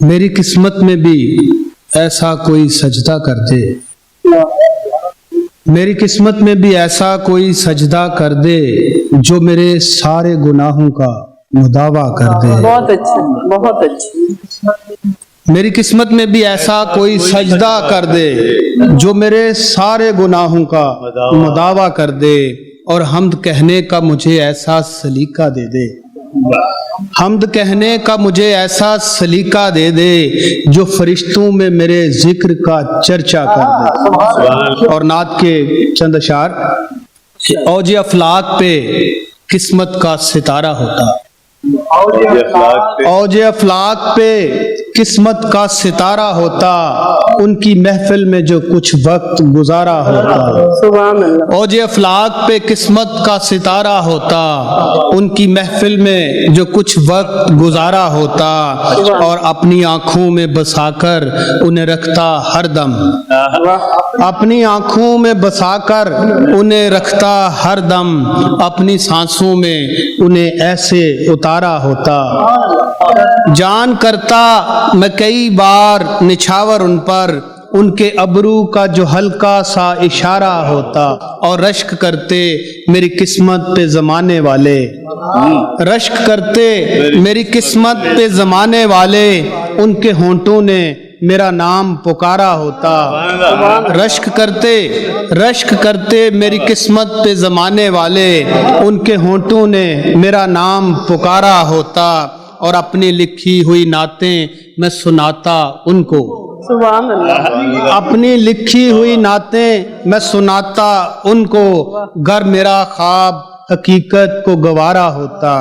मेरी किस्मत में भी ऐसा कोई सजदा कर दे, मेरी किस्मत में भी ऐसा कोई सजदा कर दे जो मेरे सारे गुनाहों का मुदावा कर दे। बहुत अच्छा, बहुत अच्छा। मेरी किस्मत में भी ऐसा कोई सजदा कर दे जो मेरे सारे गुनाहों का मुदावा कर दे, और हम्द कहने का मुझे ऐसा सलीका दे दे, हम्द कहने का मुझे ऐसा सलीका दे दे जो फरिश्तों में मेरे जिक्र का चर्चा कर दे। और नात के चंद अशार। औज अफलाक पे किस्मत का सितारा होता, औज अफलाक पे किस्मत का सितारा होता, उनकी महफिल में जो कुछ वक्त गुजारा होता। औज अफलाक पे किस्मत का सितारा होता, उनकी महफिल में जो कुछ वक्त गुजारा होता, और अपनी आंखों में बसाकर उन्हें रखता हरदम, अपनी आंखों में बसाकर उन्हें रखता हरदम, अपनी सांसों में उन्हें ऐसे उतारा होता। जान करता मैं कई बार निछावर उन पर, उनके अबरू का जो हल्का सा इशारा होता। और रश्क करते मेरी किस्मत पे जमाने वाले, रश्क करते मेरी किस्मत पे जमाने वाले, उनके होंठों ने मेरा नाम पुकारा होता। रश्क करते मेरी किस्मत पे जमाने वाले, उनके होंठों ने मेरा नाम पुकारा होता। और अपनी लिखी हुई नातें मैं सुनाता उनको, अपनी लिखी हुई नातें मैं सुनाता उनको, गर मेरा ख्वाब हकीकत को गवारा होता।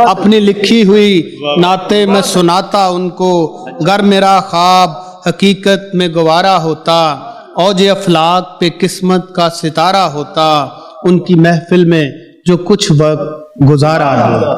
अपनी लिखी हुई नाते मैं सुनाता उनको, गर मेरा ख्वाब हकीकत में गवारा होता। औज अफलाक पे किस्मत का सितारा होता, उनकी महफिल में जो कुछ वक्त गुजारा हो।